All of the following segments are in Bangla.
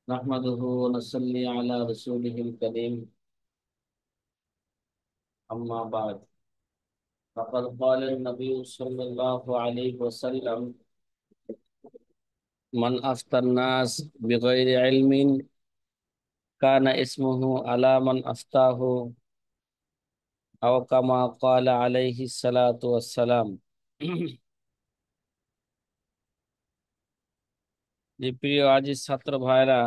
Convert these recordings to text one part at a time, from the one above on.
نحمده ونصلي على رسوله الكريم. أما بعد، فقد قال النبي صلى الله عليه وسلم: من أفتى الناس بغير علم كان اسمه على من أفتاه، أو كما قال عليه الصلاة والسلام. যে প্রিয় আজিজ ছাত্র ভাইরা,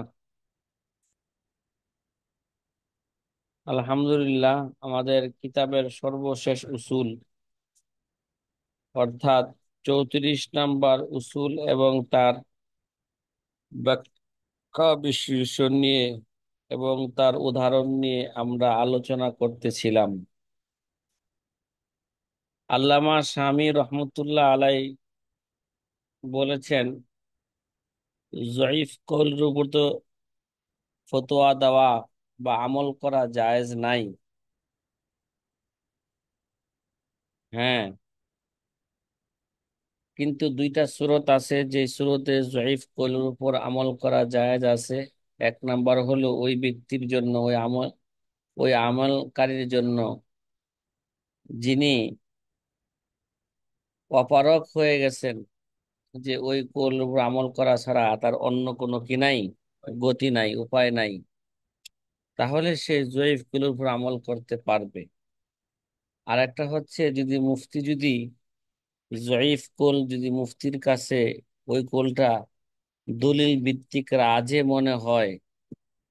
আলহামদুলিল্লাহ, আমাদের কিতাবের সর্বশেষ উসুল অর্থাৎ 34 নাম্বার উসুল এবং তার ব্যাখ্যা বিশ্লেষণ নিয়ে এবং তার উদাহরণ নিয়ে আমরা আলোচনা করতেছিলাম। আল্লামা শামী রহমতুল্লাহ আলাই বলেছেন, জয়ীফ কওলের উপর তো ফতোয়া দেওয়া বা আমল করা জায়েজ নাই। হ্যাঁ, কিন্তু দুইটা সুরত আছে যে সুরতে জয়ীফ কওলের উপর আমল করা জায়েজ আছে। এক নাম্বার হলো ওই ব্যক্তির জন্য, ওই আমলকারীর জন্য যিনি অপারগ হয়ে গেছেন, যে ওই কওলের উপর আমল করা ছাড়া তার অন্য কোনো কি নাই, গতি নাই, উপায় নাই, তাহলে সে জয়ীফ কওলের উপর আমল করতে পারবে। আর একটা হচ্ছে, যদি মুফতি যদি জয়ীফ কওল যদি মুফতির কাছে ওই কওলটা দলিল ভিত্তিক রাজে মনে হয়,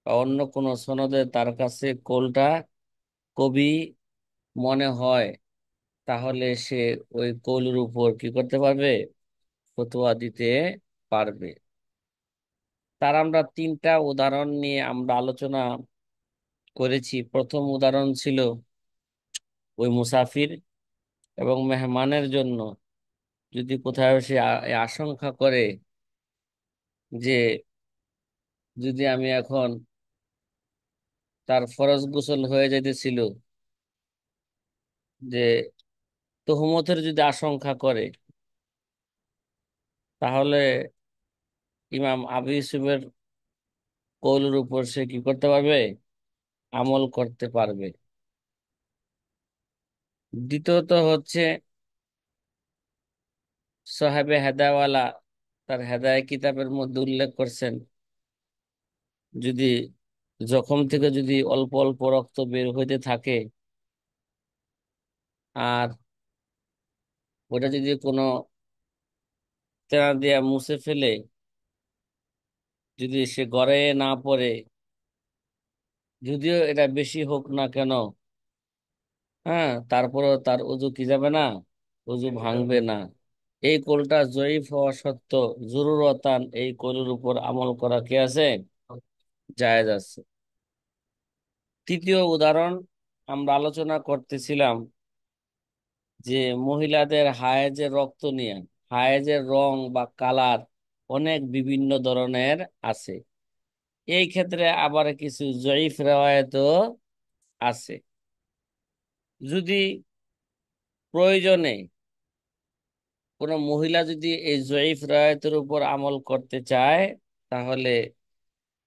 বা অন্য কোনো সনদে তার কাছে কওলটা কবি মনে হয়, তাহলে সে ওই কওলের উপর কি করতে পারবে? ফতোয়া দিতে পারবে। তার আমরা তিনটা উদাহরণ নিয়ে আমরা আলোচনা করেছি। প্রথম উদাহরণ ছিল ওই মুসাফির এবং মেহমানের জন্য, যদি কোথাও সে আশঙ্কা করে যে যদি আমি এখন, তার ফরজ গোসল হয়ে যাইতেছিল, যে তহুমতের যদি আশঙ্কা করে, তাহলে ইমাম আবু ইউসুফের কওলের উপর সে কি করতে পারবে? আমল করতে পারবে। দ্বিতীয়ত হচ্ছে, সাহেবে হেদায়াওয়ালা তার হেদায়া কিতাবের মধ্যে উল্লেখ করছেন, যদি জখম থেকে যদি অল্প অল্প রক্ত বের হইতে থাকে, আর ওটা যদি কোনো তেনা দিয়া মুছে ফেলে, যদি সে গড়ে না পড়ে, যদিও এটা বেশি হোক না কেন, হ্যাঁ, তারপরেও তার অজু কি যাবে না? অজু ভাঙবে না। এই কোলটা জয়ীফ হওয়া সত্ত্বেও জরুরতান এই কোলের উপর আমল করা কি আছে? জায়েজ আছে। তৃতীয় উদাহরণ আমরা আলোচনা করতেছিলাম যে মহিলাদের হায়েজের রক্ত নিয়ে। হায়েজের রং বা কালার অনেক বিভিন্ন ধরনের আছে। এই ক্ষেত্রে আবার কিছু জয়ীফ রেওয়ায়েতও আছে। যদি প্রয়োজনে কোনো মহিলা যদি এই জয়ীফ রেওয়ায়েতের উপর আমল করতে চায়, তাহলে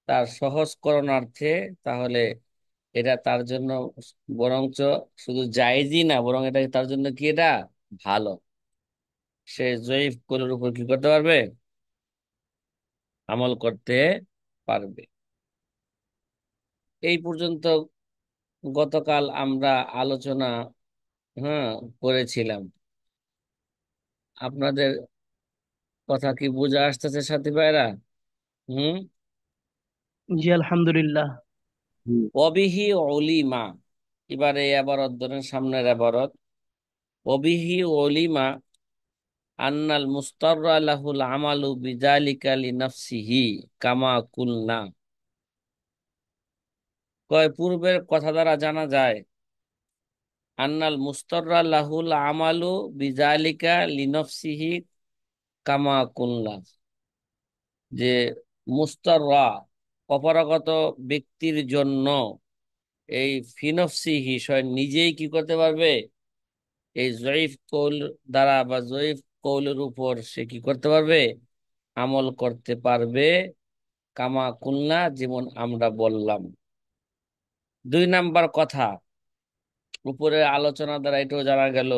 তার সহজকরণার্থে, তাহলে এটা তার জন্য বরঞ্চ শুধু জায়েজই না, বরং এটা তার জন্য কি, এটা ভালো। সে জয়ীফ কোলের উপর কি করতে পারবে? আমল করতে পারবে। এই পর্যন্ত গতকাল আমরা আলোচনা, হ্যাঁ, করেছিলাম। আপনাদের কথা কি বোঝা আসতেছে সাথী ভাইরা? হুম। জি আলহামদুলিল্লাহ। অবিহি অলিমা, এবারে আবারত ধরেন, সামনের আবারত। অবিহি অলিমা আন্নাল মুস্তাররা লাহুল আমালু বিযালিকা লিনাফসিহি কামা কুলনা। কয় পূর্বের কথা দ্বারা জানা যায়, আন্নাল মুস্তাররা লাহুল আমালু বিযালিকা লিনাফসিহি কামা কুলনা, যে মুস্তাররা অপরাগত ব্যক্তির জন্য এই ফিনফসিহি স্বয়ং নিজেই কি করতে পারবে? এই জয়ীফ কৌল দ্বারা বা জয়ীফ কৌলের উপর সে কি করতে পারবে? আমল করতে পারবে। কামা কুলনা, যেমন আমরা বললাম। 2 নাম্বার কথা, উপরে আলোচনা দ্বারা এটাও জানা গেল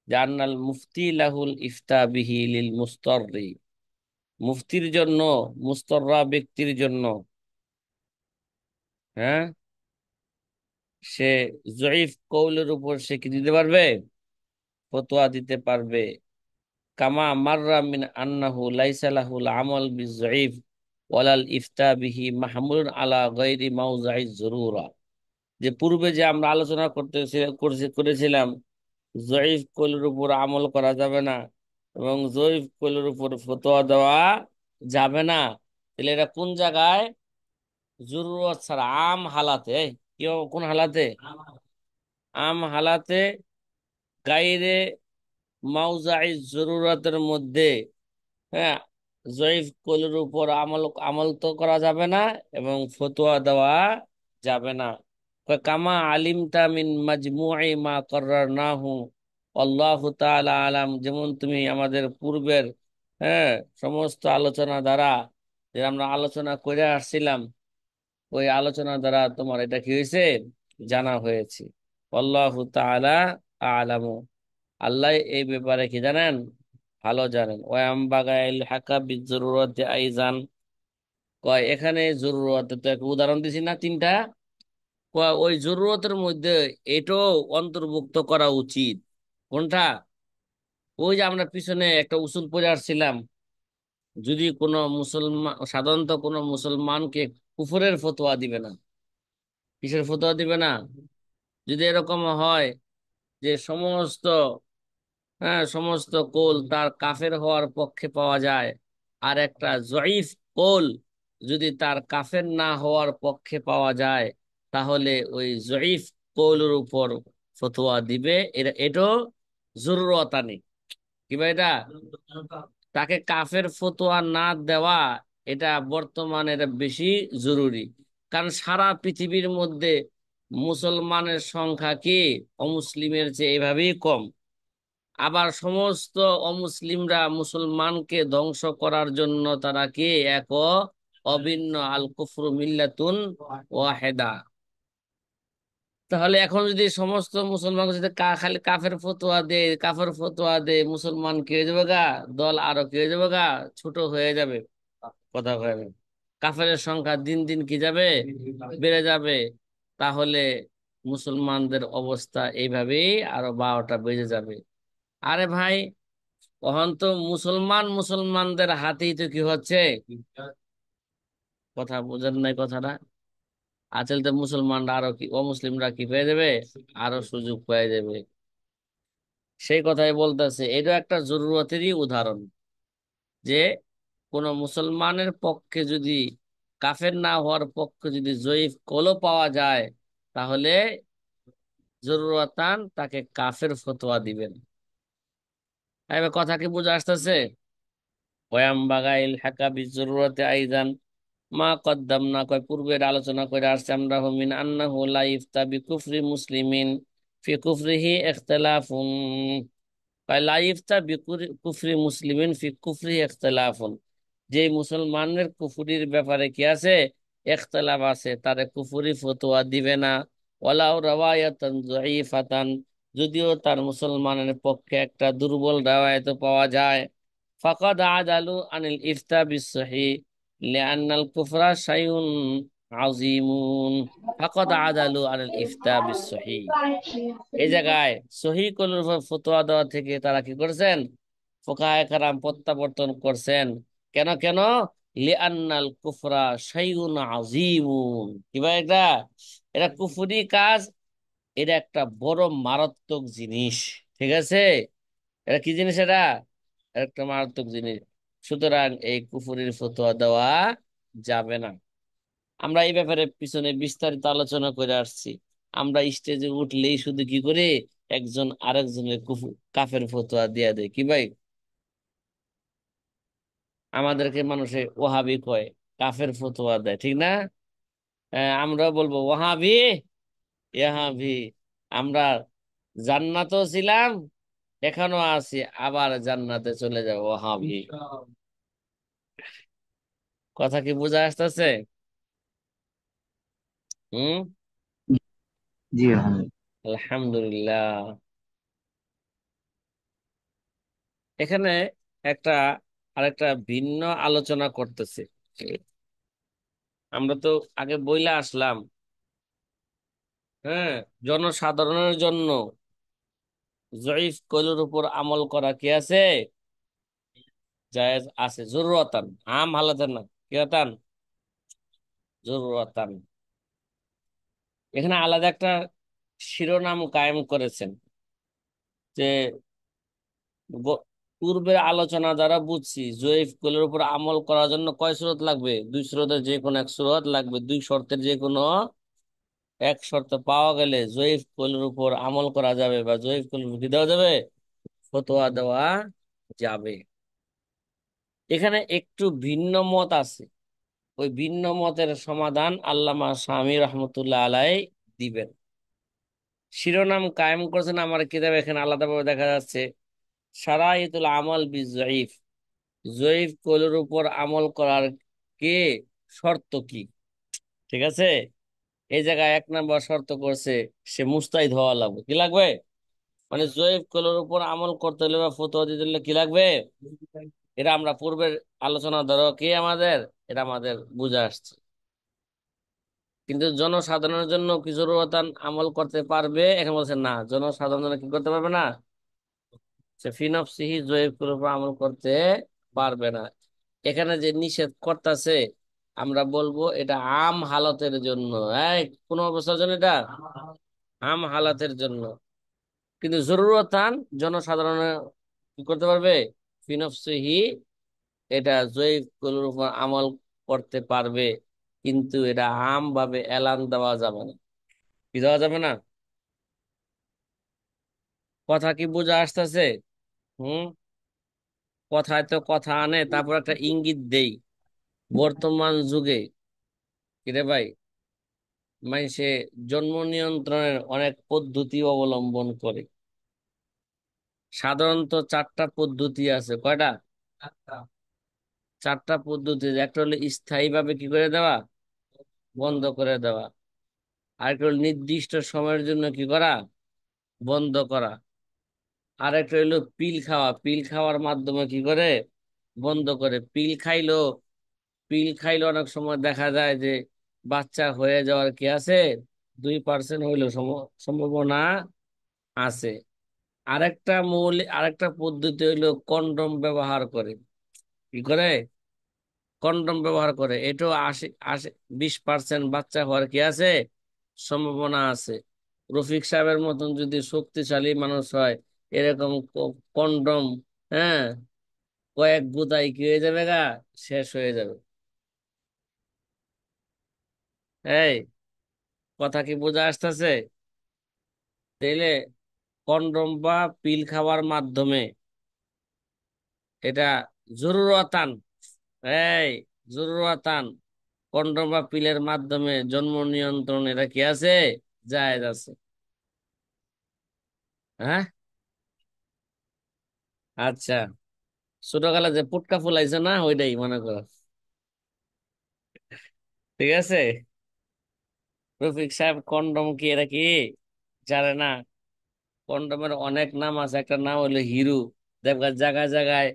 যে আন্নাল মুফতি লাহুল ইফতা বিহি লিল মুস্তররি, মুফতির জন্য, মুস্তররা ব্যক্তির জন্য, হ্যাঁ, সে জয়ীফ কৌলের উপর সে কি দিতে পারবে? ফতোয়া দিতে পারবে। কামা মাররা মিন আন্নাহু লাইসা লাহুল আমল বিজয়ীফ ওয়ালাল ইফতা বিহি মাহমুলুন আলা গায়রি মাওজাইজ জরুরা, যে পূর্বে যে আমরা আলোচনা করেছিলাম জয়ীফ কৌলের উপর আমল করা যাবে না এবং জয়ীফ কৌলের উপর ফতোয়া দেওয়া যাবে না। তাহলে এটা কোন জায়গায়? জরুরত ছাড়া, আম হালাতে। কোন হালাতে? আম হালাতে, গাইরে মাউজাই জরুরতের মধ্যে, হ্যাঁ, জয়ীফ কৌলের উপর আমল আমল তো করা যাবে না এবং ফতোয়া দেওয়া যাবে না। কামা আলিমতা মিন মাজমুই মা কররারনাহু আল্লাহু তাআলা আলাম, যেমন তুমি আমাদের পূর্বের, হ্যাঁ, সমস্ত আলোচনা দ্বারা, যে আমরা আলোচনা করে আসছিলাম, ওই আলোচনা দ্বারা তোমার এটা কি হয়েছে? জানা হয়েছে। আল্লাহু তাআলা আলামু, আল্লাহ এই ব্যাপারে কি জানেন? ভালো জানেন। ওয়াম বাগাইল হাকা বিজরুরতি আইজান, কয় এখানে জরুরতে তো একটা উদাহরণ দিছি না 3টা, কয় ওই জরুরতের মধ্যে এটাও অন্তর্ভুক্ত করা উচিত। কোনটা? ওই যে আমরা পিছনে একটা উসুল পড়ে আসছিলাম, যদি কোনো মুসলমান, সাধারণত কোনো মুসলমানকে কুফরের ফতোয়া দিবে না। কিসের ফতোয়া দিবে না? যদি এরকম হয় যে সমস্ত, হ্যাঁ, সমস্ত কোল তার কাফের হওয়ার পক্ষে পাওয়া যায়, আর একটা জয়ীফ কোল যদি তার কাফের না হওয়ার পক্ষে পাওয়া যায়, তাহলে ওই জয়ীফ কৌলের উপর ফতোয়া দিবে। এটাও জরুরত আনে। কি ভাই এটা? তাকে কাফের ফতোয়া না দেওয়া, এটা বর্তমানে এটা বেশি জরুরি। কারণ সারা পৃথিবীর মধ্যে মুসলমানের সংখ্যা কি অমুসলিমের চেয়ে এভাবেই কম। আবার সমস্ত অমুসলিমরা মুসলমানকে ধ্বংস করার জন্য তারা কি এক অভিন্ন, আল কুফরু মিল্লাতুন ওয়াহেদা। তাহলে এখন যদি সমস্ত মুসলমান যদি খালি কাফের ফতোয়া দে, কাফের ফতোয়া দে, মুসলমান কি হয়ে যাবে গা? দল আরো কি হয়ে যাবে গা? ছোট হয়ে যাবে। কথা কয়ে, কাফের সংখ্যা দিন দিন কি যাবে? বেড়ে যাবে। তাহলে মুসলমানদের অবস্থা এইভাবেই আরো 12টা বেজে যাবে। আরে ভাই, তখন তো মুসলমানদের হাতেই তো কি হচ্ছে? কথা বোঝেন নাই কথাটা? আচল তো মুসলমানরা আরো কি, অমুসলিমরা কি পেয়ে যাবে? আরো সুযোগ পেয়ে যাবে। সেই কথাই বলতেছে, এটা একটা জরুরতেরই উদাহরণ, যে কোন মুসলমানের পক্ষে যদি, কাফের না হওয়ার পক্ষে যদি জয়ীফ কলও পাওয়া যায়, তাহলে জরুরতান তাকে কাফের ফতোয়া দিবেন। এবার কথা কি বুঝে আসতেছে? ওয়াম বাগাইল হাকা বিজরুরতে আইজান মা কদ্দামনা, কয় পূর্বের আলোচনা করে আসছে আমরা, হুমিন আন্নাহু লা ইফতা বিকুফরি মুসলিমিন ফি কুফরিহি ইখতিলাফুন, কয় লা ইফতা বিকুফরি মুসলিমিন ফি কুফরিহি ইখতিলাফুন, যে মুসলমানের কুফরির ব্যাপারে কি আছে? ইখতিলাফ আছে, তারে কুফরি ফতোয়া দিবে না। ওয়ালাউ রাওয়ায়াতান যায়ীফাতান, যদিও তার মুসলমানের পক্ষে একটা দুর্বল রাওয়ায়াত পাওয়া যায়। ফাকাদ আদালু আনিল ইফতা বিসসহিহ লিআন্নাল কুফরা শাইউন আযীমুন। ফাকাদ আদালু আনিল ইফতা বিসসহিহ, এই জায়গায় সহি কোলের উপর ফতোয়া দেওয়া থেকে তারা কি করছেন? ফুকাহায়ে কেরাম প্রত্যাবর্তন করছেন। কেন কেন? লিআন্নাল কুফরা শাইউন আযীমুন, কি ভাই এটা? এটা কুফরি কাজ, এটা একটা বড় মারাত্মক জিনিস। ঠিক আছে? এটা কি জিনিস? এটা একটা মারাত্মক জিনিস। সুতরাং এই কুফরির ফতোয়া দেওয়া যাবে না। আমরা এই ব্যাপারে পিছনে বিস্তারিত আলোচনা করে আসছি। আমরা স্টেজে উঠলেই শুধু কি করে, একজন আরেকজনের কাফের ফতোয়া দিয়া দেয়। কি ভাই? আমাদেরকে মানুষে ওহাবি কয়, কাফের ফতোয়া দেয়, ঠিক না? আমরা বলবো ওহাবি, ইহাবি। আমরা জান্নাতও ছিলাম, এখনো আছি, আবার জান্নাতে চলে যাবো, ওহাবি। কথা কি বোঝা আসতেছে? হুম। জি আলহামদুলিল্লাহ। আলহামদুলিল্লাহ। এখানে একটা আরেকটা ভিন্ন আলোচনা করতেছে। আমরা তো আগে বইলা আসলাম, হ্যাঁ, জনসাধারণের জন্য জয়ীফ কইলের উপর আমল করা কি আছে? জায়েজ আছে, জরুরতান, আম হালাতেন না, কি হতান, জরুরতান। এখানে আলাদা একটা শিরোনাম কায়েম করেছেন যে পূর্বের আলোচনা দ্বারা বুঝছি জয়ীফ কইলের উপর আমল করার জন্য কয় সুরত লাগবে? দুই সুরতের যে কোনো এক সুরত লাগবে, দুই শর্তের যে কোনো এক শর্ত পাওয়া গেলে জয়ীফ কইলের উপর আমল করা যাবে, বা জয়ীফ কইলের কি দেওয়া যাবে, ফতোয়া দেওয়া যাবে। এখানে একটু ভিন্ন মত আছে, ওই ভিন্ন মতের সমাধান আল্লামা শামী রহমতুল্লাহ আলাই দিবেন। শিরোনাম কায়েম করেছেন আমার কিতাব, এখানে আলাদাভাবে দেখা যাচ্ছে শারাইতুল আমাল বি জয়ীফ, জয়ীফ কৌলের উপর আমল করার কে শর্ত কি। ঠিক আছে, এই জায়গায় 1 নম্বর শর্ত করছে সে মুস্তাহিদ হওয়া লাগবে। কি লাগবে? মানে জয়ীফ কৌলের উপর আমল করতে হলে বা ফতোয়া দিতে হলে কি লাগবে? এটা আমরা পূর্বের আলোচনা ধরো কি আমাদের, এটা আমাদের বুঝে আসছে। কিন্তু জনসাধারণের জন্য কি জরুরতান আমল করতে পারবে? এখন বলছে না, জনসাধারণ জন্য কি করতে পারবে না, সে ফি নফসিহি জয়ীফের উপর আমল করতে পারবে না। এখানে যে নিষেধ করতেছে, আমরা বলবো এটা আম হালতের জন্য, এই কোন অবস্থার জন্য এটা আম হালাতের জন্য। কিন্তু জরুরতান জনসাধারণ কি করতে পারবে, ফি নফসিহি, এটা জয়ীফের উপর আমল করতে পারবে, কিন্তু এটা আম ভাবে এলান দেওয়া যাবে না। কি দেওয়া যাবে না? কথা কি বোঝা আসতেছে? হুম। কথায় তো কথা আনে, তারপর একটা ইঙ্গিত দেই। বর্তমান যুগে কিরে ভাই, সে জন্ম নিয়ন্ত্রণের অনেক পদ্ধতি অবলম্বন করে। সাধারণত 4টা পদ্ধতি আছে। কয়টা? 4টা পদ্ধতি। একটা হলো স্থায়ী ভাবে কি করে দেওয়া, বন্ধ করে দেওয়া। আরেকটা হলো নির্দিষ্ট সময়ের জন্য কি করা, বন্ধ করা। আরেকটা হলো পিল খাওয়া, পিল খাওয়ার মাধ্যমে কি করে, বন্ধ করে। পিল খাইলে অনেক সময় দেখা যায় যে বাচ্চা হয়ে যাওয়ার কি আছে, 2% হইলেও সম্ভাবনা আছে। আরেকটা পদ্ধতি হইলো কন্ডম ব্যবহার করে। কি করে? কন্ডম ব্যবহার করে। এটাও 80 20% বাচ্চা হওয়ার কি আছে, সম্ভাবনা আছে। রফিক সাহেবের মতন যদি শক্তিশালী মানুষ হয়, এরকম কন্ডম, হ্যাঁ, কয়েক গুতাই কি হয়ে যাবে গা, শেষ হয়ে যাবে। এই কথা কি বোঝা আসতেছে? তাইলে কন্ডম বা পিল খাওয়ার মাধ্যমে এটা জরুরতান, এই জরুরতান, কন্ডম বা পিলের মাধ্যমে জন্ম নিয়ন্ত্রণ এটা কি আছে, জায়েজ আছে। হ্যাঁ, আচ্ছা, ছোটকালে যে পুটকা ফুলাইছে না, ওইটাই মনে করো। ঠিক আছে, রফিক সাহেব কন্ডম কি এটা কি জানে না? কন্ডোমের অনেক নাম আছে, একটা নাম হলো হিরো। দেখবা জায়গায় জায়গায়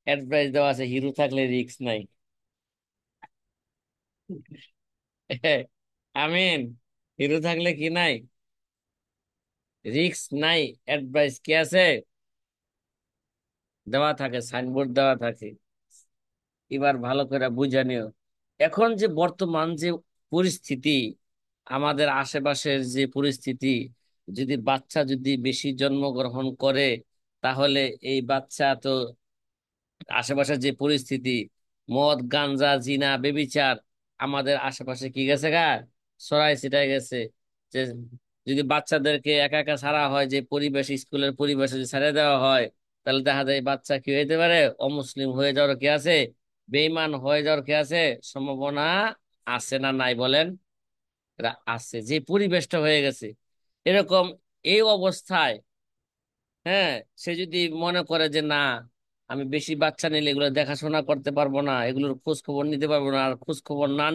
অ্যাডভাইস দেওয়া আছে, হিরো থাকলে রিস্ক নাই। আমিন। হিরো থাকলে কি নাই, রিস্ক নাই। অ্যাডভাইস কি আছে, দেওয়া থাকে, সাইনবোর্ড দেওয়া থাকে। এবার ভালো করে বুঝে নিও। এখন যে বর্তমান যে পরিস্থিতি, আমাদের আশেপাশের যে পরিস্থিতি, যদি বাচ্চা যদি বেশি জন্মগ্রহণ করে, তাহলে এই বাচ্চা তো আশেপাশের যে পরিস্থিতি, মদ গাঞ্জা জিনা বেবিচার আমাদের আশেপাশে কি গেছে গা, ছড়াই ছিটাই গেছে। যে যদি বাচ্চাদেরকে একা একা ছাড়া হয়, যে পরিবেশ, স্কুলের পরিবেশে যদি ছেড়ে দেওয়া হয়, তাহলে দেখা যায় বাচ্চা কি হইতে পারে, অমুসলিম হয়ে যাওয়ার কি আছে, বেঈমান হয়ে যাওয়ার কি আছে, সম্ভাবনা আছে না নাই বলেন? এটা আছে, যে পরিবেশটা হয়ে গেছে এরকম। এই অবস্থায়, হ্যাঁ, সে যদি মনে করে যে না, আমি বেশি বাচ্চা নিলে এগুলো দেখাশোনা করতে পারবো না, এগুলোর খোঁজ খবর নিতে পারবো না, আর খোঁজ খবর না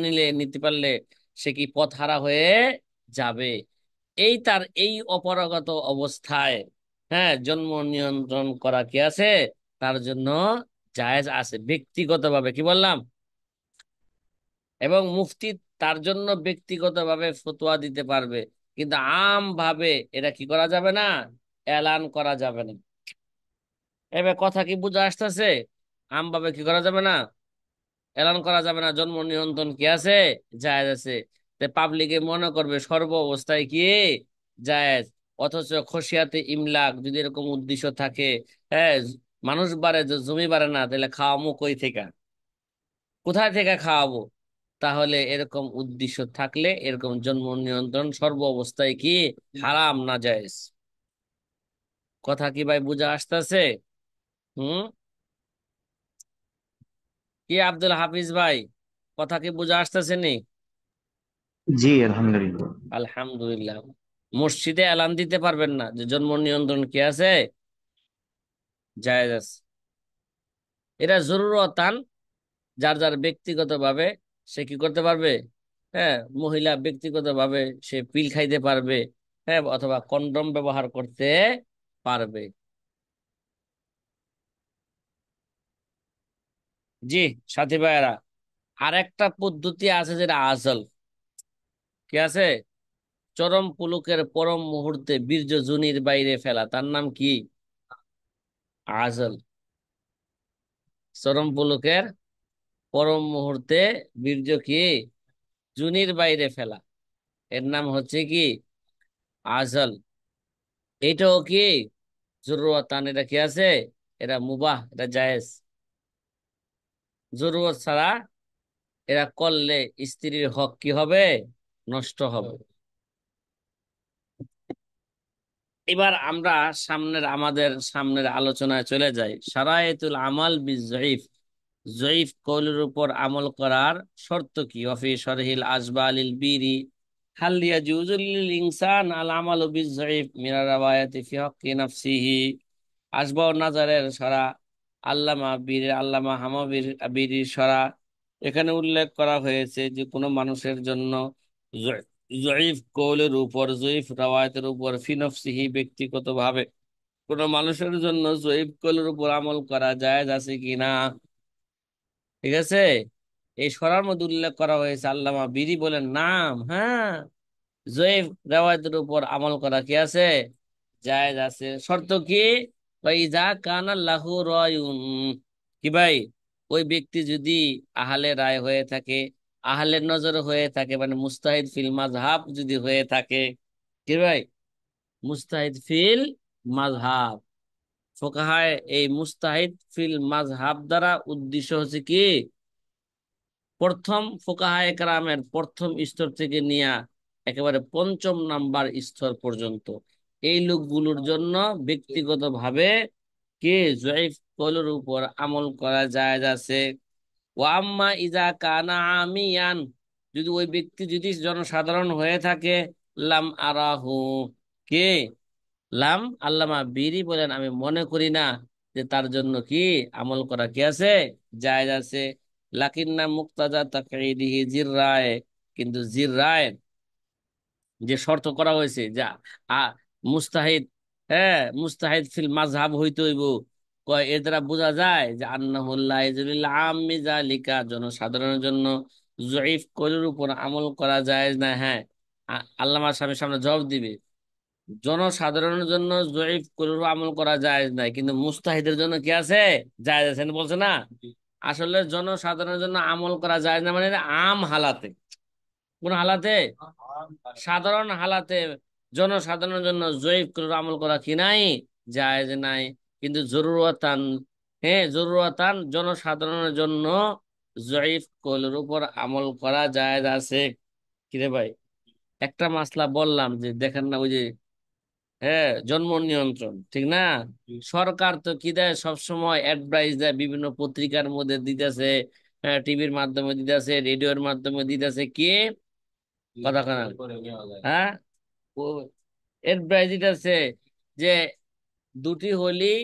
নিতে পারলে সে কি পথহারা হয়ে যাবে। এই তার এই অপারগত অবস্থায়, হ্যাঁ, জন্ম নিয়ন্ত্রণ করা কি আছে তার জন্য জায়েজ আছে ব্যক্তিগতভাবে, কি বললাম। এবং মুফতি তার জন্য ব্যক্তিগতভাবে ফতোয়া দিতে পারবে, কিন্তু আম ভাবে এটা কি করা যাবে না, এলান করা যাবে না। এবার কথা কি বুঝে আসতেছে? আম ভাবে কি করা যাবে না, এলান করা যাবে না, জন্ম নিয়ন্ত্রণ কি আছে, জায়েজ আছে। পাবলিকে মনে করবে সর্ব অবস্থায় কি জায়েজ। অথচ খসিয়াতে ইমলাক যদি এরকম উদ্দেশ্য থাকে, হ্যাঁ, মানুষ বাড়ে জমি বাড়ে না, তাহলে খাওয়ামো কই থেকে, কোথায় থেকে খাওয়াবো? তাহলে এরকম উদ্দেশ্য থাকলে এরকম জন্ম নিয়ন্ত্রণ সর্ব অবস্থায় কি হারাম না জায়েজ। কথা কি ভাই বুঝা আসতেছে? হুম। কি আব্দুল হাফিজ ভাই, কথা কি বুঝা আসতেছে নি? জি আলহামদুলিল্লাহ। আলহামদুলিল্লাহ। মসজিদে এলান দিতে পারবেন না যে জন্ম নিয়ন্ত্রণ কি আছে, জায়েজ আছে। এটা জরুরতান, যার যার ব্যক্তিগত ভাবে সে কি করতে পারবে। হ্যাঁ, মহিলা ব্যক্তিগত ভাবে সে পিল খাইতে পারবে, হ্যাঁ, অথবা কন্ডম ব্যবহার করতে পারবে। জি সাথী ভাইয়েরা, আর একটা পদ্ধতি আছে যেটা আসল, কি আছে, চরম পুলকের পরম মুহূর্তে বীর্য যোনির বাইরে ফেলা, তার নাম কি, আজল। চরম পুলকের পরম মুহূর্তে বীর্য কি যোনির বাইরে ফেলা, এর নাম হচ্ছে কি আজল। এটাও কি জরুরতান, এটা কি আছে, এটা মুবাহ, এটা জায়েজ। জরুরত ছাড়া এরা করলে স্ত্রীর হক কি হবে, নষ্ট হবে। এবার আমরা আমাদের সামনের আলোচনায় চলে যাই, শারায়েতুল আমাল বিজয়ীফ। জয়ীফ কওলের উপর আমল করার শর্ত কি, ওয়াফি শরহিল আজবালিল বিরি হাল ইয়াজুজু লিল ইনসান আল আমালু বিজয়ীফ মিনার রাওয়ায়াতি ফি হাক্কি নাফসিহি। আসবাউন নাজারের সরা, আল্লামা হামাবির বিরির সরা, এখানে উল্লেখ করা হয়েছে যে কোনো মানুষের জন্য জয়ীফ কওলের উপর, জয়ীফ রাওয়ায়াতের উপর, ফি নফসিহি ব্যক্তিগতভাবে কোনো মানুষের জন্য জয়ীফ কওলের উপর আমল করা জায়েজ আছে কিনা। ঠিক আছে, এই সরার মধ্যে উল্লেখ করা হয়েছে, আল্লামা বিরি বলেন নাম, হ্যাঁ, জয়ীফ রেওয়ায়তের উপর আমল করা কি আছে, জায়েজ আছে। শর্ত কি, ইজা কানা লাহু রায়ুন, কি ভাই, ওই ব্যক্তি যদি আহলে রায় হয়ে থাকে, আহলের নজর হয়ে থাকে, মানে মুস্তাহিদ ফিল মাযহাব যদি হয়ে থাকে, কি ভাই, মুস্তাহিদ ফিল মাযহাব। ফোকাহায় এই মুস্তাহিদ ফিল মাযহাব দ্বারা উদ্দেশ্য হচ্ছে কি, প্রথম ফোকাহায়ে কেরামের প্রথম স্তর থেকে নিয়ে একেবারে পঞ্চম নাম্বার স্তর পর্যন্ত এই লোকগুলোর জন্য ব্যক্তিগতভাবে কে জয়ীফ কওলের উপর আমল করা জায়েজ আছে। ওয়াম্মা ইজা কানা আমিয়ান, যদি ওই ব্যক্তি যদি জনসাধারণ হয়ে থাকে, লাম আরাহু, কে, লাম, আল্লামা বিরি বলেন আমি মনে করি না যে তার জন্য কি আমল করা কি আছে, জায়েজ আছে। লাকিন্না মুক্তাদা তাকঈদিহি জির রায়, কিন্তু জির রায় যে শর্ত করা হয়েছে যা আ মুস্তাহিদ, হ্যাঁ, মুস্তাহিদ ফিল মাযহাব হইতে হইব, কয় এর দ্বারা বোঝা যায় যে আন্নাহু লা ইয়াজুলু লিল আম্মি যালিকা, জনসাধারণের জন্য জয়ীফ কওলের উপর আমল করা জায়েজ না। হ্যাঁ, আল্লামা সামনে সামনে জবাব দিবে, জনসাধারণের জন্য জয়ীফ কওলের আমল করা জায়েজ নাই, কিন্তু মুস্তাহিদের জন্য কি আছে, জায়েজ আছে, বলছে না। আসলে জনসাধারণের জন্য আমল করা জায়েজ না মানে আম হালাতে, কোন হালাতে, সাধারণ হালাতে জনসাধারণের জন্য জয়ীফ কওলের আমল করা কি নাই, জায়েজ নাই। কিন্তু জরুরতান, হ্যাঁ, জরুরতান জনসাধারণের জন্য জয়ীফ কওলের উপর আমল করা জায়েজ আছে। কিরে ভাই, একটা মাসলা বললাম যে দেখেন না, ওই যে, হ্যাঁ, জন্ম নিয়ন্ত্রণ, ঠিক না, সরকার তো কি দেয়, সবসময় অ্যাডভাইস দেয়, বিভিন্ন পত্রিকার মধ্যে দিতেছে, টিভির মাধ্যমে দিতেছে, রেডিওর মাধ্যমে দিতেছে, কি কথা কানা, হ্যাঁ, ও অ্যাডভাইস দিতেছে যে দুটি হলি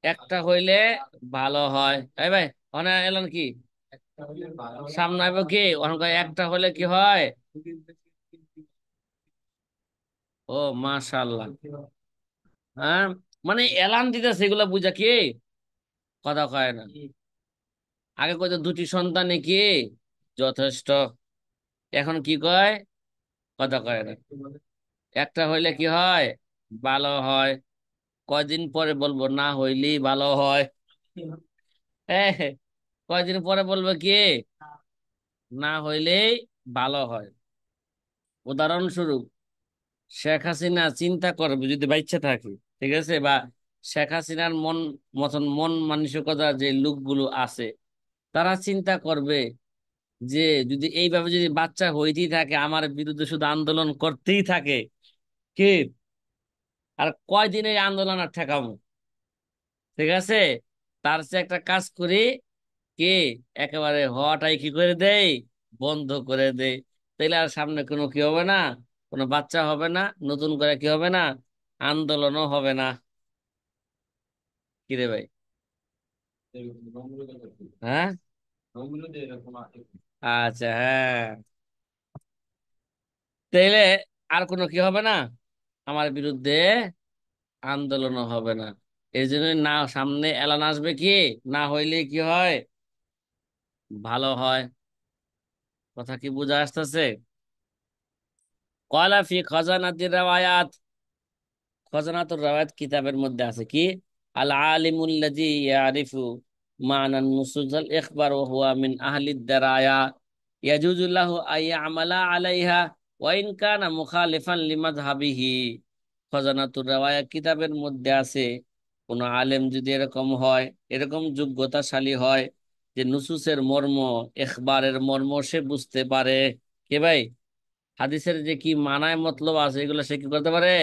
একটা হইলে ভালো হয়। এই ভাই, ওখানে এলেন কি? সামনে আইব কি ওখানে? একটা হলে কি হয়? ও মাশাআল্লাহ। হ্যাঁ, মানে এলান দিতেছে এগুলা বুঝা কি কথা কয় না। আগে কইতো দুটি সন্তানে কি যথেষ্ট, এখন কি কয়? কথা কয় না। একটা হইলে কি হয়? ভালো হয়। কয়দিন পরে বলবো না হইলেই ভালো হয়। কয়দিন পরে বলবো কি না হইলেই ভালো হয়। উদাহরণস্বরূপ শেখ হাসিনা চিন্তা করবে যদি বাচ্চা থাকে, ঠিক আছে, বা শেখ হাসিনার মতন মন মানসিকতা যে লোকগুলো আছে, তারা চিন্তা করবে যে যদি এইভাবে যদি বাচ্চা হইতেই থাকে আমার বিরুদ্ধে শুধু আন্দোলন করতেই থাকে, কি আর কয়দিন এই আন্দোলন আর ঠেকাবো? ঠিক আছে, তার চেয়ে একটা কাজ করি, কি একেবারে হওয়াটাই কি করে দেই, বন্ধ করে দেই। তাইলে আর সামনে কোনো কি হবে না, কোনো বাচ্চা হবে না, নতুন করে কি হবে না, আন্দোলনও হবে না। কিরে ভাই? হ্যাঁ, আচ্ছা, হ্যাঁ, তাইলে আর কোনো কি হবে না, আমার বিরুদ্ধে আন্দোলনও হবে না। এই জন্য না, সামনে এলান আসবে কি না হইলে কি হয়, ভালো হয়। কথা কি বুঝা আসতেছে? কয়লা ফি খাজানাতির রাওয়ায়াত, খজানাতুর রাওয়ায়াত কিতাবের মধ্যে আছে কি, আল আলিমুল্লাযী ইয়ারিফু মা'নান নুসুজাল ইখবার ওয়া হুয়া মিন আহলিদ দারায়া ইয়াজুজু লাহু আন ইয়ামালা আলাইহা ওয়া ইন কানা মুখালিফান লিমাযহাবিহি। খজানাতুর রাওয়ায়াত কিতাবের মধ্যে আছে, কোন আলেম যদি এরকম হয়, এরকম যোগ্যতাশালী হয় যে নুসুসের মর্ম, ইখবারের মর্ম সে বুঝতে পারে। কে ভাই? হাদিসের যে কি মানায় মতলব আছে এগুলো সে কি করতে পারে,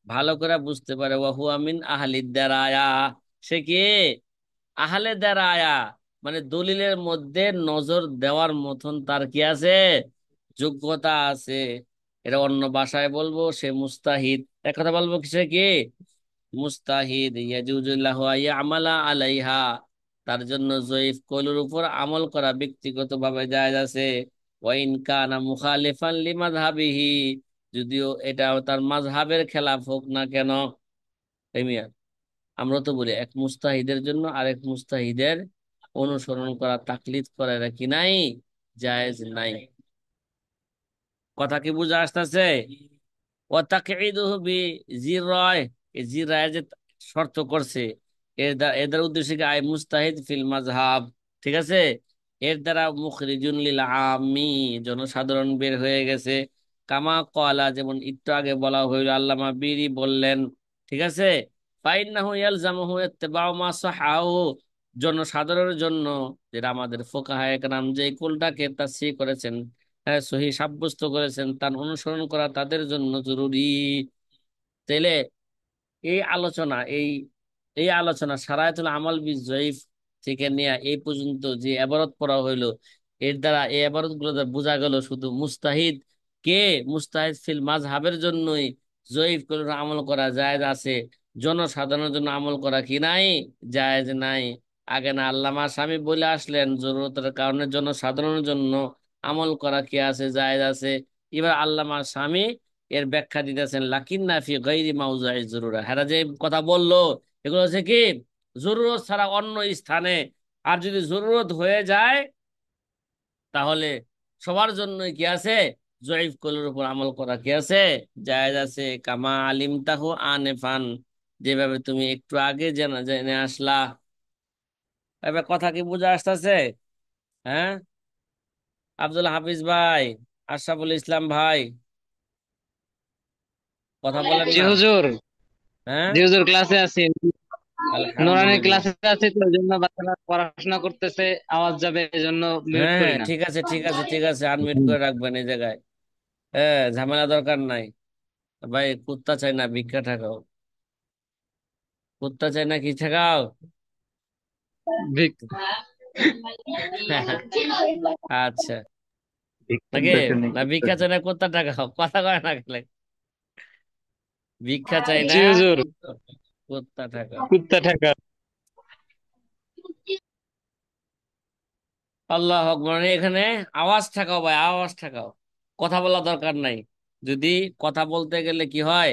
ভালো করে বুঝতে পারে। ওয়াহু আমিন আহলিদ দারায়া, সে কি আহলে দারায়া, মানে দলিলের মধ্যে নজর দেওয়ার মতন তার কি আছে, যোগ্যতা আছে। এটা অন্য ভাষায় বলবো সে মুস্তাহিদ। এক কথা বলবো সে কি মুস্তাহিদ। ইয়াজুজুল্লাহু আইয়া আমালা আলাইহা, তার জন্য জয়ীফ কৌলের উপর আমল করা ব্যক্তিগত ভাবে জায়েজ আছে। ওয়াইন কানা মুখালিফান লিমাযহাবিহি, যদিও এটা তার মাযহাবের খেলাফ হোক না কেন। এই মিয়া, আমরা তো বলি এক মুস্তাহিদের জন্য আরেক মুস্তাহিদের অনুসরণ করা, তাকলিদ করা, এরা কি নাই, জায়েজ নাই। কথা কি বুঝা আসতেছে? ও তাকঈদুহু বিজিরায়, এই জিরায় যে শর্ত করছে, এর দ্বারা উদ্দেশ্য কি আই মুস্তাহিদ ফিল মাযহাব, ঠিক আছে, এর দ্বারা মুখরিজুন লিল আম্মি, জনসাধারণ বের হয়ে গেছে। কামা কলা, যেমন একটু আগে বলা হইল, আল্লামা বীরি বললেন, ঠিক আছে, ফাইন্নাহু ইয়ালজামুহু ইত্তিবাউ মা সাহাহু, জনসাধারণের জন্য, যেটা আমাদের ফুকাহায়ে কেরাম যে কুলটাকে তাসহিহ করেছেন, হ্যাঁ, সহি সাব্যস্ত করেছেন, তার অনুসরণ করা তাদের জন্য জরুরি। তাইলে এই আলোচনা, এই আলোচনা সারায়াতুল আমাল বিল জয়ীফ থেকে নিয়ে এই পর্যন্ত যে এবারত পড়া হইলো, এর দ্বারা এই এবারত গুলো দ্বারা বোঝা গেল শুধু মুস্তাহিদ কে, মুস্তাহিদ ফিল মাযহাবের জন্যই জয়ীফ করে আমল করা জায়েজ আছে, জনসাধারণের জন্য আমল করা কি নাই, জায়েজ নাই। আগে না আল্লামা স্বামী বলে আসলেন জরুরতের কারণে জনসাধারণের জন্য আমল করা কি আছে, জায়েজ আছে। এবার আল্লামা স্বামী এর ব্যাখ্যা দিতেছেন, লাকিন্না ফি গায়রি মাওযা'i যুরুরা, হ্যাঁ যে কথা বললো এগুলো হচ্ছে কি জরুরত ছাড়া অন্য স্থানে। আর যদি জরুরত হয়ে যায় তাহলে সবার জন্য কি আছে, জয়ীফ কলের উপর আমল করা কি আছে, জায়েজ আছে। কামা আলিম তাহু আনেফান, যেভাবে তুমি একটু আগে জেনে জেনে আসলা। এবার কথা কি বুঝা আসতেছে? হ্যাঁ, আব্দুল হাফিজ ভাই, আশরাফুল ইসলাম ভাই, কথা বলেন জি না। হুজুর। হ্যাঁ, জি হুজুর, ক্লাসে আছি। নুরানির আলহামদুলিল্লাহ। ক্লাসে আছি তো, এই জন্য বাচ্চারা পড়াশোনা করতেছে, আওয়াজ যাবে, এই জন্য মিউট হ্যাঁ, করি হ্যাঁ, না। ঠিক আছে, ঠিক আছে, ঠিক আছে, আনমিউট করে রাখবেন এই জায়গায়। হ্যাঁ, ঝামেলা দরকার নাই। ভাই কুত্তা চাই না, ভিক্ষা ঠেকাও। কুত্তা চাই না, কি ঠেকাও? ভিক- আচ্ছা, ভিক্ষুক নাকি? দেখে না নিকুঞ্জ। ভিক্ষা চাই না, কুত্তা ঠেকাও, কথা কয় না গেলে। ভিক্ষা চাই না, জি হুজুর, কুত্তা ঠেকাও। কুত্তা ঠেকা। আল্লাহ আকবার। মানে এখানে আওয়াজ ঠাকাও ভাই, আওয়াজ ঠাকাও, কথা বলা দরকার নাই। যদি কথা বলতে গেলে কি হয়,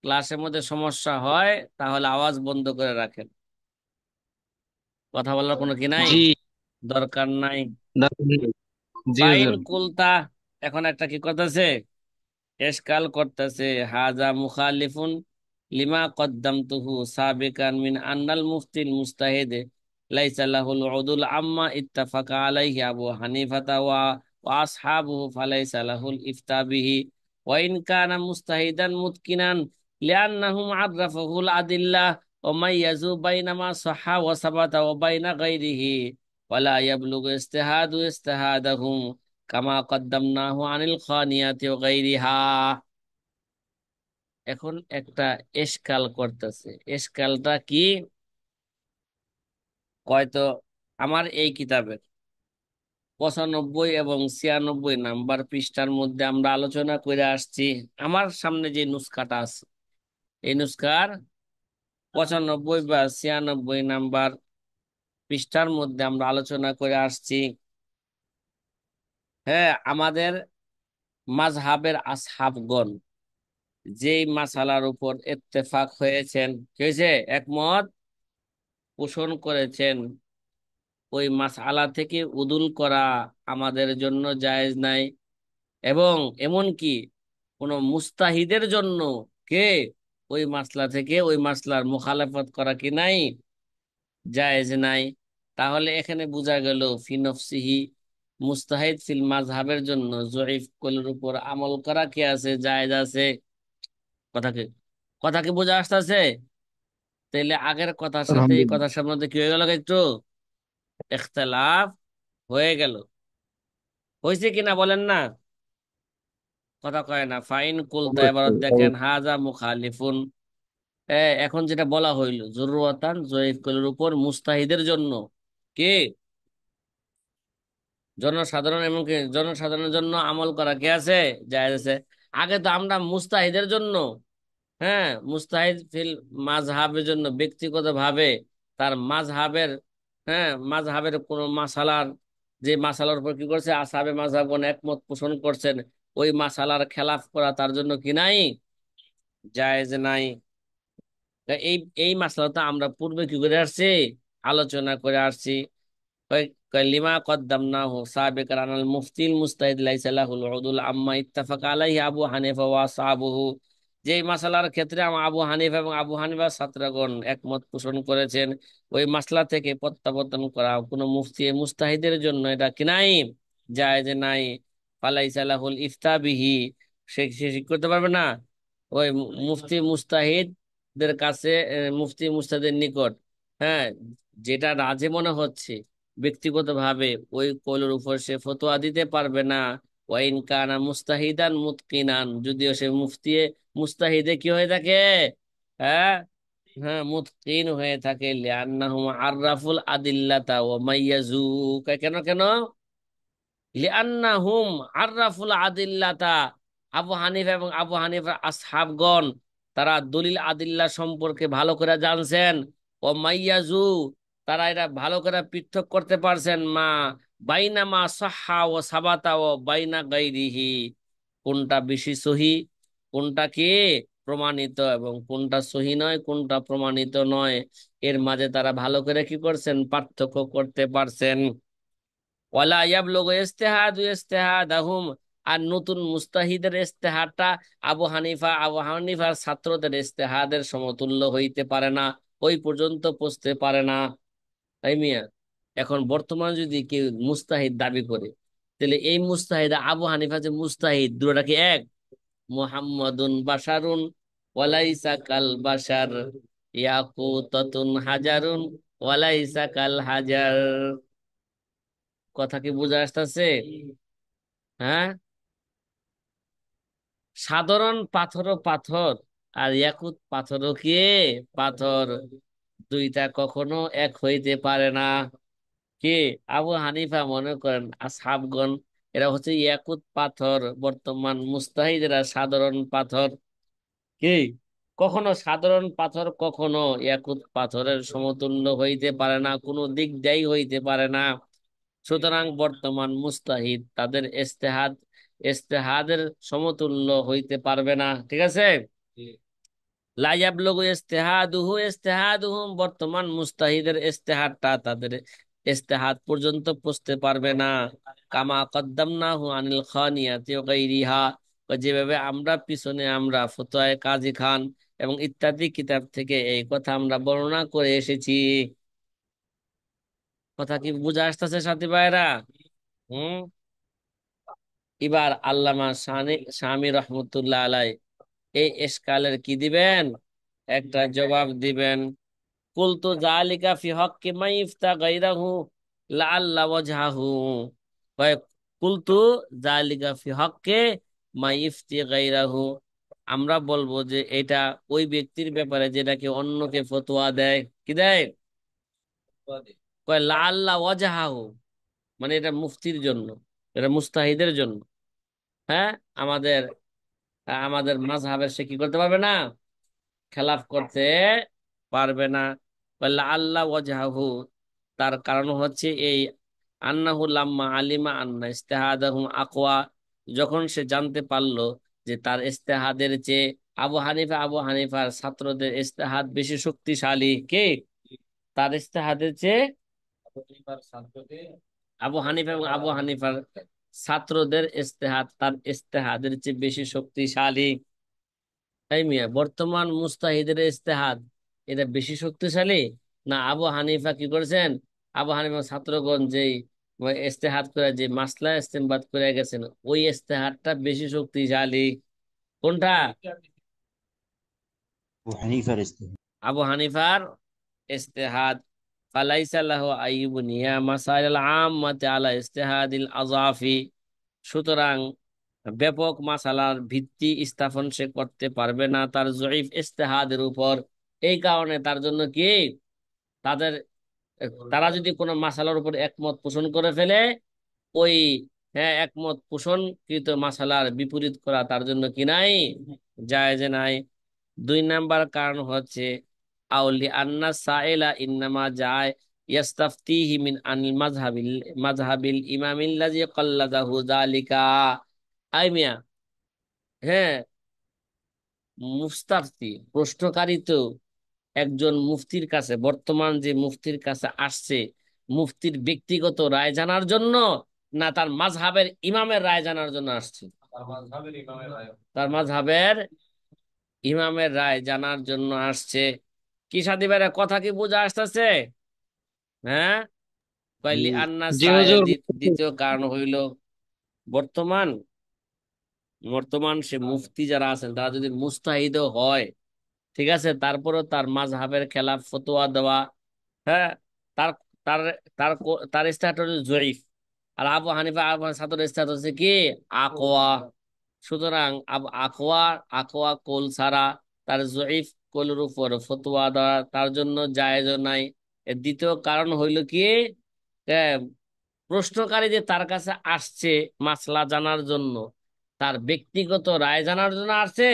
ক্লাসের মধ্যে সমস্যা হয়, তাহলে আওয়াজ বন্ধ করে রাখেন। কথা বলার কোনো কি নাই, জি। দরকার নাই। জি ফাইন হুজুর। কুলতা, এখন একটা কি করতেছে, এশকাল করতেছে। হাজা মুখালিফুন লিমা কদ্দামতুহু সাবিকান মিন আন্নাল মুফতিল মুস্তাহিদ লাইসা লাহুল উদুল আম্মা ইত্তাফাকা আলাইহি আবু হানিফাতা ওয়া আসহাবুহু ফালাইসা লাহুল ইফতা বিহি ওয়া ইন কানা মুস্তাহিদান মুতকিনান লিআন্নাহুম আররাফুল আদিল্লাহ ওয়া মাইয়াজু বাইনা মা সাহহা ওয়া সাবাতা ওয়া বাইনা গায়রিহি ওয়া লা ইয়াবলুগু ইজতিহাদাহুম কামা কদ্দামনাহু আনিল খানিয়াতি ওয়া গায়রিহা। এখন একটা এশকাল করতেছে। এশকালটা কি কয়তো, আমার এই কিতাবের 95 এবং 96 নাম্বার পৃষ্ঠার মধ্যে আমরা আলোচনা করে আসছি। আমার সামনে যে নুসখাটা আছে, এই নুসখার 95 বা 96 নাম্বার পৃষ্ঠার মধ্যে আমরা আলোচনা করে আসছি। হ্যাঁ, আমাদের মাযহাবের আসহাবগণ যেই মাসালার উপর ইত্তেফাক হয়েছেন, কি হয়েছে, একমত পোষণ করেছেন, ওই মাসআলা থেকে উদুল করা আমাদের জন্য জায়েজ নাই। এবং এমনকি কোন মুস্তাহিদের জন্য কে ওই মাসলা থেকে ওই মাসলার মুখালাফত করা কি নাই, জায়েজ নাই। তাহলে এখানে বোঝা গেল ফি নফসিহি মুস্তাহিদ ফিল মাযহাবের জন্য জয়ীফ কলের উপর আমল করা কি আছে, জায়েজ আছে। কথাকে কথাকে বোঝা আসতেছে। তাইলে আগের কথার সাথে এই আলহামদুলিল্লাহ। কথার মধ্যে কি হয়ে গেল, একটু ইখতিলাফ হয়ে গেল। হয়েছে কিনা বলেন না, কথা কয় না। ফাইন কুলতা, এবার অবশ্যই দেখেন অবশ্যই। হাজা মুখালিফুন। এখন যেটা বলা হইলো জরুরাতান জয়ীফ কলের উপর মুস্তাহিদের জন্য, কি জনসাধারণ, এমনকি জনসাধারণের জন্য আমল করা কে আছে, জায়েজ আছে। আগে তো আমরা মুস্তাহিদের জন্য, হ্যাঁ মুস্তাহিদ ফিল মাযহাবের জন্য ব্যক্তিগত ভাবে তার মাযহাবের, হ্যাঁ মাযহাবের কোন মাসালার, যে মাসালার উপর কি করছে আসহাবে মাযহাবগণ একমত পোষণ করছেন, ওই মাসালার খেলাফ করা তার জন্য কি নাই, জায়েজ নাই। তা এই এই মাসালাটা আমরা পূর্বে কি করে আসছি, আলোচনা করে আসছি। লিমা কদ্দামনাহু সাবিকান আনাল মুফতিল মুস্তাহিদ লাইসা লাহুল উদুল আম্মা ইত্তাফাকা আলাইহি আবু হানিফা ওয়া আসহাবুহু। যে মাসালার ক্ষেত্রে আবু হানিফা এবং আবু হানিফা ছাত্রগণ একমত পোষণ করেছেন, ওই মাসলা থেকে প্রত্যাবর্তন করা কোনো মুফতি মুস্তাহিদের জন্য এটা কি নাই, জায়েজ নাই। ফালাইসা লাহুল ইফতা বিহি, সে ঠিক করতে পারবে না ওই মুফতি মুস্তাহিদদের কাছে, মুফতি মুস্তাহিদের নিকট, হ্যাঁ যেটা রাজে মনে হচ্ছে ব্যক্তিগতভাবে ওই কৌলের উপর সে ফতোয়া দিতে পারবে না। ওয়াইন কানা মুস্তাহিদান মুতকিনান, যদিও সে মুফতি মুস্তাহিদে কি হয়ে থাকে, হ্যাঁ হ্যাঁ মুতকিন হয়ে থাকে। লিআন্নাহুম আররাফুল আদিল্লাতা ওয়া মাইয়াজু, কেন কেন, লিআন্নাহুম আররাফুল আদিল্লাতা, আবু হানিফা এবং আবু হানিফার আসহাবগণ তারা দলিল আদিল্লা সম্পর্কে ভালো করে জানছেন। ও মাইয়াজু, তারা এটা ভালো করে পৃথক করতে পারছেন। বাইনা মা সাহহা ও সাবাতা ও বাইনা গাইরিহি, কোনটা বেশি সহি, কোনটা কি প্রমাণিত এবং কোনটা সহি নয়, কোনটা প্রমাণিত নয়, এর মাঝে তারা ভালো করে কি করছেন, পার্থক্য করতে পারছেন। ওয়ালা ইয়াবলুগু ইজতিহাদাহুম, আর নতুন মুস্তাহিদের ইজতিহাদটা আবু হানিফার ছাত্রদের ইজতিহাদের সমতুল্য হইতে পারে না, ওই পর্যন্ত পৌঁছতে পারে না। তাই মিয়া, এখন বর্তমান যদি কেউ মুস্তাহিদ দাবি করে, তাহলে এই মুস্তাহিদ আবু হানিফা যে মুস্তাহিদ, দুটোটা কি এক? মুহাম্মাদুন বাশারুন ওয়ালাইসা কাল বাশার, ইয়াকুতাতুন হাজারুন ওয়ালাইসা কাল হাজার। কথা কি বোঝা আসতেছে? হ্যাঁ, সাধারণ পাথরও পাথর, আর ইয়াকুত পাথরও কি পাথর, দুইটা কখনো এক হইতে পারে না। কি, আবু হানিফা মনে করেন আসহাবগণ এরা হচ্ছে ইয়াকুত পাথর, বর্তমান মুস্তাহিদেরা সাধারণ পাথর। কি, কখনো সাধারণ পাথর কখনো ইয়াকুত পাথরের সমতুল্য হইতে পারে না, কোনো দিক দিয়েই হইতে পারে না। সুতরাং বর্তমান মুস্তাহিদ তাদের ইজতিহাদের সমতুল্য হইতে পারবে না। ঠিক আছে, লা ইয়াবলুগু ইজতিহাদুহুম, বর্তমান মুস্তাহিদের ইজতিহাদটা তাদের ইজতিহাদ পর্যন্ত পৌঁছতে পারবে না। কামা কদ্দামনাহু আনিল খানিয়াতি ওয়া গায়রিহা, যেভাবে আমরা পিছনে আমরা ফতোয়ায়ে কাজী খান এবং ইত্যাদি কিতাব থেকে এই কথা আমরা বর্ণনা করে এসেছি। কথা কি বুঝা আসতেছে সাথী ভাইরা? হুম। এবার আল্লামা শামী রহমতুল্লাহ আলাই এই এশকালের কি দিবেন, একটা জবাব দিবেন। কুলতু যালিকা ফি হক্কি মান ইফতা গায়রাহু লাআল্লা ওয়াজহাহু, হয় কুলতু যালিকা ফি হক্কি মান ইফতি গায়রাহু, আমরা বলবো যে এটা ওই ব্যক্তির ব্যাপারে যেটাকে অন্যকে ফতোয়া দেয়। কি দেয়? কয় লাআল্লা ওয়াজহাহু, মানে এটা মুফতির জন্য, এটা মুস্তাহিদের জন্য। হ্যাঁ, আমাদের আমাদের মাযহাবের সে কি করতে পারবে না, খেলাফ করতে পারবে না। বললা আল্লাহ ওয়াজহাহু, তার কারণ হচ্ছে এই, আন্নাহু লাম্মা আলিমা আন্না ইজতিহাদাহুম আকওয়া, যখন সে জানতে পারলো যে তার ইজতিহাদের চেয়ে আবু হানিফার ছাত্রদের ইজতিহাদ বেশি শক্তিশালী। কে? তার ইজতিহাদের চেয়ে আবু হানিফার ছাত্রদের ইজতিহাদ তার ইজতিহাদের চেয়ে বেশি শক্তিশালী। তাই মিয়া, বর্তমান মুস্তাহিদের ইজতেহাদ এটা বেশি শক্তিশালী না আবু হানিফা কি করেছেন, আবু হানিফা ছাত্রগণ যেই ইজতেহাদ করে যে মাসলা ইস্তেমবাদ করে গেছেন, ওই ইজতেহাদটা বেশি শক্তিশালী? কোনটা? अबू हनीफा रिश्ते हैं। আবু হানিফার ইজতেহাদ। ফালাইসা লাহু আইয়ুবনিয়া মাসাইল আম্মাতি আলা ইজতিহাদিল আযাফি, সুতরাং ব্যাপক মাসালার ভিত্তি স্থাপন সে করতে পারবে না তার জয়ীফ ইজতিহাদের উপর। এই কারণে তার জন্য কি, তাদের তারা যদি কোনো মাসালার উপর একমত পোষণ করে ফেলে, ওই, হ্যাঁ, একমত পোষণকৃত মাসালার বিপরীত করা তার জন্য কি নাই, জায়েজ নাই। 2 নাম্বার কারণ হচ্ছে আউলি আন্না সাইলা ইন্নামা যায় ইয়াস্তাফতিহি মিন আনিল মাযহাবিল ইমামিল্লাযী কাল্লাদাহু যালিকা। আই মিয়া, হ্যাঁ, মুস্তাফতি প্রশ্নকারী তো একজন মুফতির কাছে, বর্তমান যে মুফতির কাছে আসছে, মুফতির ব্যক্তিগত রায় জানার জন্য না তার মাযহাবের ইমামের রায় জানার জন্য আসছে? তার মাযহাবের ইমামের রায় জানার জন্য আসছে। কি সাথী ভাইরা, কথা কি বোঝা আসতেছে? হ্যাঁ, जी কইলি আন্না জি সাইলা, হুজুর। দ্বিতীয় কারণ হইল বর্তমান বর্তমান সে মুফতি যারা আছেন তারা যদি মুস্তাহিদও হয়, ঠিক আছে, তারপরেও তার মাযহাবের খেলাফ ফতোয়া দেওয়া, হ্যাঁ, তার তার তার স্ট্যাটাস হচ্ছে জয়ীফ। আর আবু হানিফা ছাত্র স্ট্যাটাস হচ্ছে কি, আকওয়া। সুতরাং আকওয়া কোল ছাড়া তার জয়ীফ কোলের উপর ফতোয়া দেওয়া তার জন্য জায়েজ নাই। এর দ্বিতীয় কারণ হইল কি, আহ, প্রশ্নকারী যে তার কাছে আসছে মাসলা জানার জন্য, তার ব্যক্তিগত রায় জানার জন্য আসছে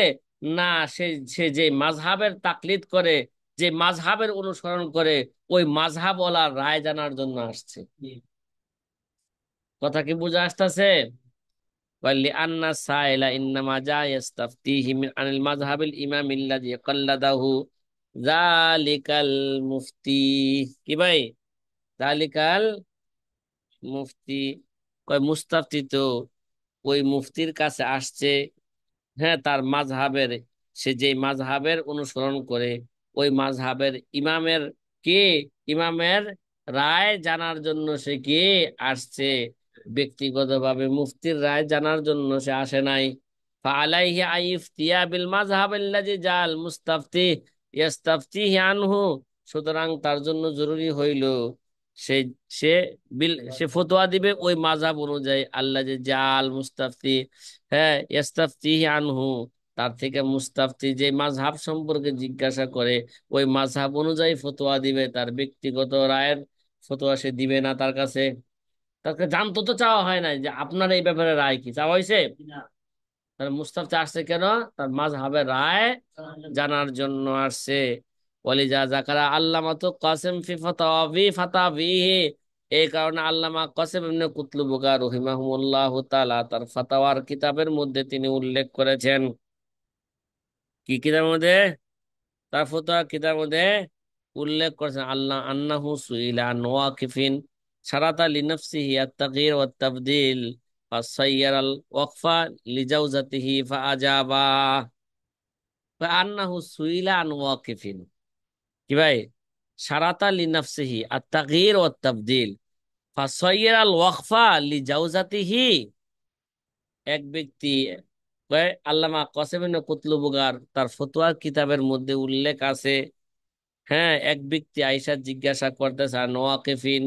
না, সে সে যে মাযহাবের তাকলিদ করে, যে মাযহাবের অনুসরণ করে, ওই মাযহাব ওয়ালার রায় জানার জন্য আসছে। কথা কি বুঝা আসতেছে? ওয়ালি আন্না সাইলা ইন্নামা জা ইস্তাফতিহি মিন আনিল মাযহাবিল ইমামিল্লাযী কাল্লাদাহু যালিকাল মুফতি। কি ভাই? যালিকাল মুফতি, কয় মুস্তাফতি তো ওই মুফতির কাছে আসছে, হ্যাঁ, তার মাযহাবের, সে যে মাযহাবের অনুসরণ করে, ওই মাযহাবের ইমামের কে, ইমামের রায় জানার জন্য সে কি আসছে, ব্যক্তিগতভাবে মুফতির রায় জানার জন্য সে আসে নাই। ফালাইহি আইফতিয়া বিল মাযহাব আল্লাযী জাল মুস্তাফতি ইয়াস্তাফতিহি আনহু, সুতরাং তার জন্য জরুরি হইল সে সে সে ফতোয়া দিবে ওই মাযহাব অনুযায়ী, আল্লাহ যে জাল মুস্তাফতি, হ্যাঁ, ইয়াস্তাফতিহি আনহু, তার থেকে মুস্তাফতি যে মাযহাব সম্পর্কে জিজ্ঞাসা করে ওই মাযহাব অনুযায়ী ফতোয়া দিবে, তার ব্যক্তিগত রায়ের ফতোয়া সে দিবে না তার কাছে। তাকে জানতে তো চাওয়া হয় নাই যে আপনার এই ব্যাপারে রায় কি, চাওয়া হয়েছে? তাহলে মুস্তাফতি আসছে কেন? তার মাযহাবের রায় জানার জন্য আসছে। ওয়ালিজা যাকারা আল্লামাতু কাসিম ফি ফাতাওয়াবিহি, এই কারণে আল্লামা কাসেম ইবনে কুতলুবুকা রহিমাহুল্লাহ তাআলা তার ফাতাওয়ার কিতাবের মধ্যে তিনি উল্লেখ করেছেন, কি কিতাবের মধ্যে, তার ফতোয়া কিতাবের মধ্যে উল্লেখ করেছেন, আল্লাহ আন্নাহু সুইলা আন ওয়াকিফিন শারাতা লিনাফসিহি আত-তাগয়ির ওয়াত তাবদীল ফাসায়য়ার আল ওয়াকফা লিজাওজাতিহি ফাআজাবা। আন্নাহু সুইলা আন ওয়াকিফিন, কি ভাই, শারাতা লিনাফসিহি আত-তাগয়ির ওয়াত তাবদীল ফাসায়য়ার আল ওয়াকফা লিজাওজাতিহি। এক ব্যক্তি কয়, আল্লামা কাসেম ইবনে কুতলুবুগার তার ফতোয়ার কিতাবের মধ্যে উল্লেখ আছে, হ্যাঁ, এক ব্যক্তি আয়েশা জিজ্ঞাসা করতেছে, আর নোয়াকেফিন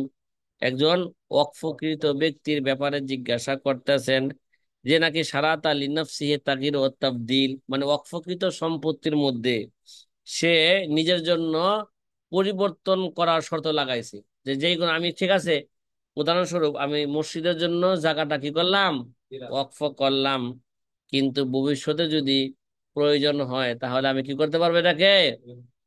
একজন ওয়াকফকৃত ব্যক্তির ব্যাপারে জিজ্ঞাসা করতেছেন, যে নাকি সারাত আলী নফসিহে তাগির ও তাবদিল, মানে ওয়াকফকৃত সম্পত্তির মধ্যে সে নিজের জন্য পরিবর্তন করার শর্ত লাগাইছে, যে যেই কোনো আমি, ঠিক আছে, উদাহরণস্বরূপ আমি মসজিদের জন্য জায়গাটা কি করলাম, ওয়াকফ করলাম, কিন্তু ভবিষ্যতে যদি প্রয়োজন হয় তাহলে আমি কি করতে পারবো, এটাকে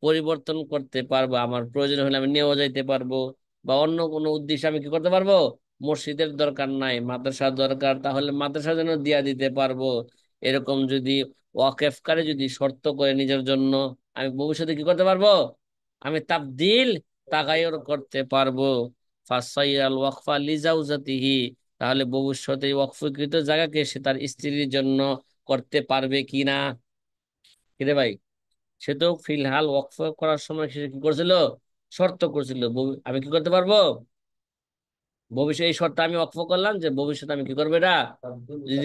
পরিবর্তন করতে পারবো, আমার প্রয়োজন হলে আমি নিয়েও যাইতে পারবো, বা অন্য কোনো উদ্দেশ্যে আমি কি করতে পারবো, মসজিদের দরকার নাই মাদ্রাসার দরকার, তাহলে মাদ্রাসার জন্য দিয়া দিতে পারবো। এরকম যদি ওয়াকেফকারী যদি শর্ত করে নিজের জন্য, আমি ভবিষ্যতে কি করতে পারবো, আমি তাবদিল তাগায়র করতে পারবো। ফাসাইয়াল ওয়াকফা লিজাউজাতিহি, তাহলে ভবিষ্যতে এই ওয়াকফকৃত জায়গাকে সে তার স্ত্রীর জন্য করতে পারবে কিনা। কিরে ভাই, সে তো ফিলহাল ওয়াকফ করার সময় সে কি করছিল, শর্ত করছিল, আমি কি করতে পারবো ভবিষ্যৎ, এই শর্ত আমি ওয়াকফ করলাম যে ভবিষ্যতে আমি কি করবো এটা,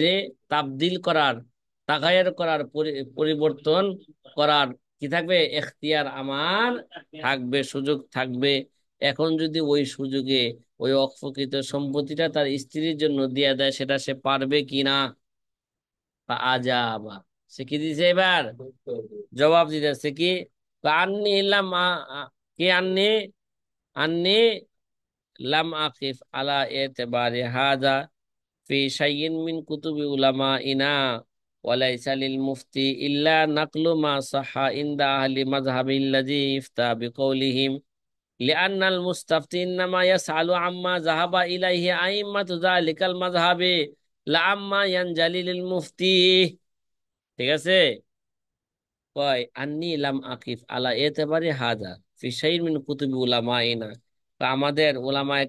যে তাবদিল করার, তাগায়ের করার, পরিবর্তন করার কি থাকবে, এখতিয়ার আমার থাকবে, সুযোগ থাকবে। এখন যদি ওই সুযোগে ওই অক্ফকৃত সম্পত্তিটা তার স্ত্রীর জন্য দিয়ে দেয়, সেটা সে পারবে কিনা। আজাবা, সে কি দিছে এবার, জবাব দিতেছে কি, আন্নি লাম কি আন্নি, আন্নি লাম আকিফ আলা এতেবারে হাজা ফি শাইইন মিন কুতুবি উলামাইনা ওয়ালাইসা লিল মুফতি ইল্লা নাকলু মা সাহা ইনদা আহলি মাযহাবিল্লাযী ইফতা বিকৌলিহিম লিআন্নাল মুস্তাফতি ইন্নামা ইয়াসআলু আম্মা যাহাবা ইলাইহি আইম্মাতু যালিকাল মাযহাবি লা আম্মা ইয়ানজালি লিল মুফতি। ঠিক আছে, কয় আন্নি লাম আকিফ আলা এতেবারে হাজা ফি শাইইন মিন কুতুবি উলামাইনা, আমাদের উলামায়ে